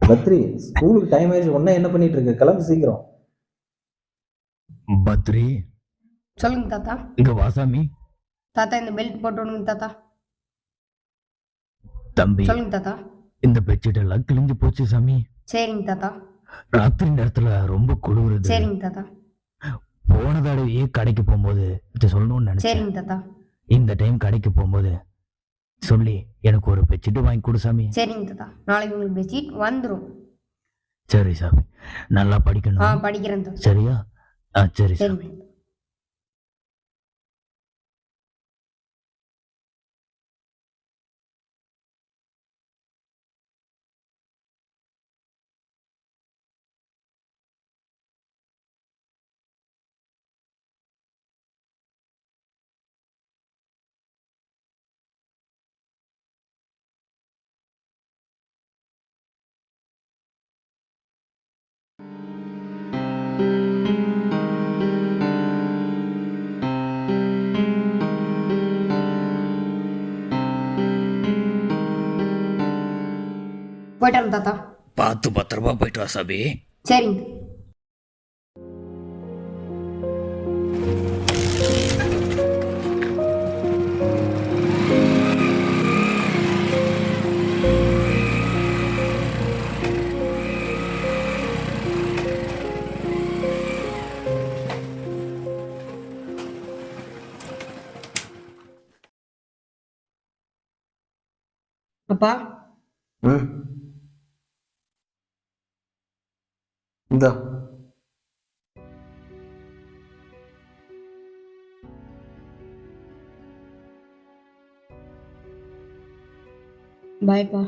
பத்ரி, ஸ்கூலுக்கு டைம் ஆயிடுச்சு. ஒண்ணா என்ன பண்ணிட்டு இருக்க? கிளம்பு சீக்கிரம். பத்ரி, சொல்லுங்க தாத்தா. இங்க வாசாமி. தாத்தா இந்த பெல்ட் போட்டு விடுங்க தாத்தா. தம்பி, சொல்லுங்க தாத்தா. இந்த பெட்ஷீட் எல்லாம் கிழிஞ்சு போச்சு சாமி. சரிங்க தாத்தா. ராத்திரி நேரத்துல ரொம்ப குளிருது. சரிங்க தாத்தா. போன தடவையே கடைக்கு போகும்போது இதை சொல்லணும்னு நினைச்சேன். சரிங்க தாத்தா. இந்த டைம் கடைக்கு போகும்போது சொல்லி எனக்கு ஒரு பெட்ஷீட் வாங்கி கொடு சாமி. சரிங்க தாத்தா. நாளைக்கு உங்களுக்கு பெட்ஷீட் வந்துடும். சரி சாமி, நல்லா படிக்கணும். படிக்கிறேன் தாத்தா. சரியா? சரி சாமி. சரிங்க. போயிட்டு வரேன் தாத்தா. பார்த்து பத்திரமா போயிட்டு வா சாமி. சரிங்க. அப்பா, ம். இந்தா. பாய்ப்பா.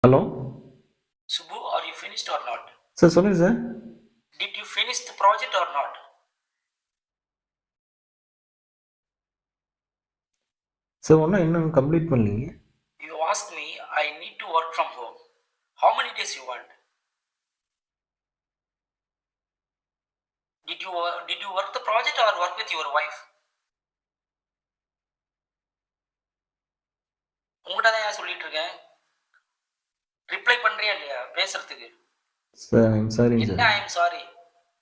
Hello Subbu, are you finished or not? Sir, சொல்லுங்க sir. Did you finish the project or not? Sir, ஒன்றும் இன்னும் கம்ப்ளீட் பண்ணலீங்க. You asked me, I need to work from home. How many days you want? Did you work the project or work with your wife? உங்கள்கிட்ட தான் ஏன் சொல்லிட்டு இருக்கேன். Reply பண்றியா இல்லையா பேசுறதுக்கு? சார், ஐம் சாரி என்ன சார். I am sorry?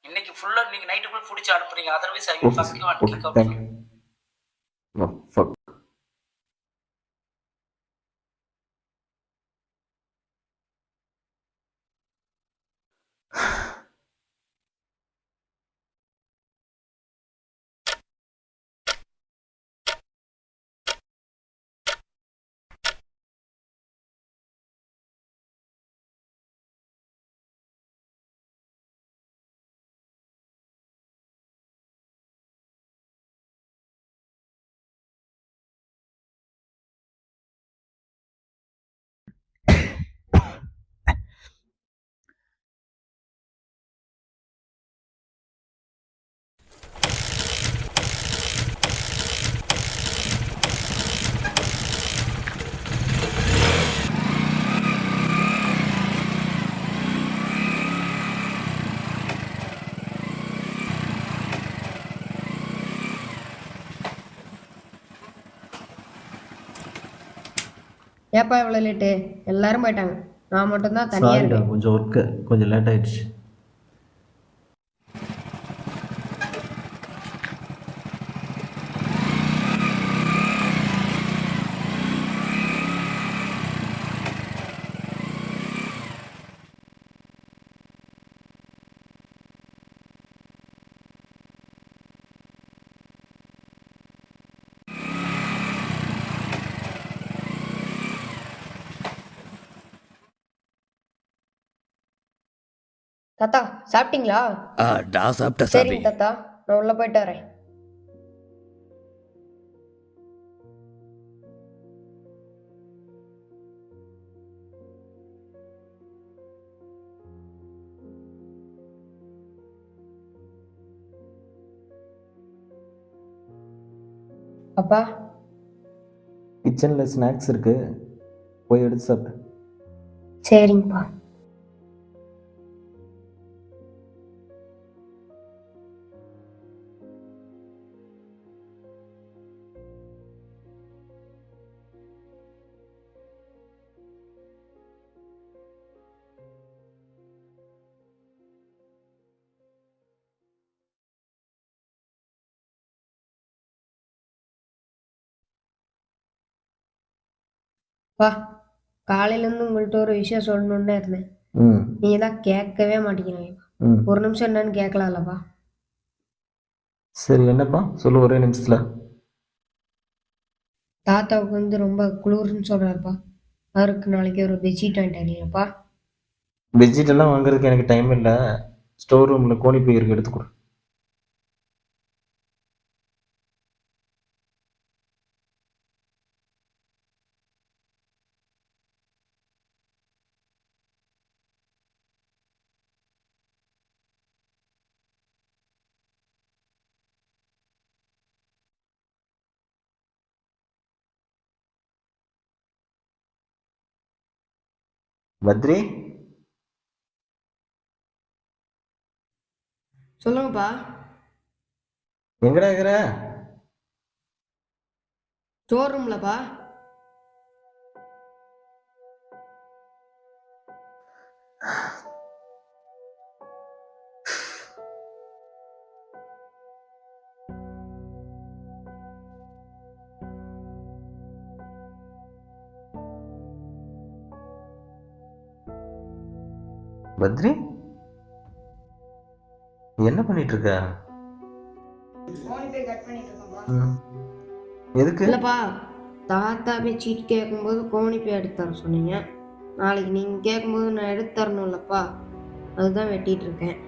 இன்னைக்கு ஃபுல்லா நீங்க நைட்டுக்குள்ள பிடிச்சி அனுப்புறீங்க. Otherwise I will okay first you and okay, kick out. Thank you. Fuck. ஏப்பா இவ்வளோ லேட்டு? எல்லாரும் போயிட்டாங்க, நான் மட்டும்தான் தனியாக சாரிடா, இருக்கேன். கொஞ்சம் ஒர்க்கு, கொஞ்சம் லேட் ஆயிடுச்சு. தாத்தா சாப்பிட்டீங்களா? நான் சாப்பிட்டேன் சாமி. சரிங்க தாத்தா, நான் உள்ள போயிட்டு வரேன். அப்பா கிச்சனில் ஸ்நாக்ஸ் இருக்கு, போய் எடுத்து சாப்பிடு. சரிங்கப்பா. பா, காலையிலேருந்து உங்கள்கிட்ட ஒரு விஷயம் சொல்லணுன்னு இருந்தேன். ம் நீங்கள் தான் கேட்கவே மாட்டேங்கிறீங்க. ம் ஒரு நிமிஷம் என்னன்னு கேட்கலாம்லப்பா? சரி, என்னப்பா சொல்லு ஒரே நிமிஷத்தில். தாத்தாவுக்கு ரொம்ப குளிர்னு சொல்கிறாருப்பா. அவருக்கு நாளைக்கு ஒரு பெட்ஷீட் வாங்கிட்டு வரீங்கப்பா? பெட்ஷீட் எல்லாம் வாங்குறதுக்கு எனக்கு டைம் இல்லை. ஸ்டோர் ரூமில் கோணி பை இருக்கு, எடுத்து கொடு. பத்ரி, சொல்லுங்கப்பா. எங்கடா இருக்கிற? ஸ்டோர் ரூம்லப்பா. பத்ரி, நீ என்ன பண்ணிட்டு இருக்க? கட் பண்ணிட்டு இருக்கோம்ப்பா. ம், எதுக்கு? இல்லைப்பா, தாத்தா பெட்ஷீட் கேட்கும்போது கோணி போய் எடுத்து தர சொன்னீங்க. நாளைக்கு நீங்கள் கேட்கும்போது நான் எடுத்து தரணும்லப்பா, அதுதான் வெட்டிட்டு இருக்கேன்.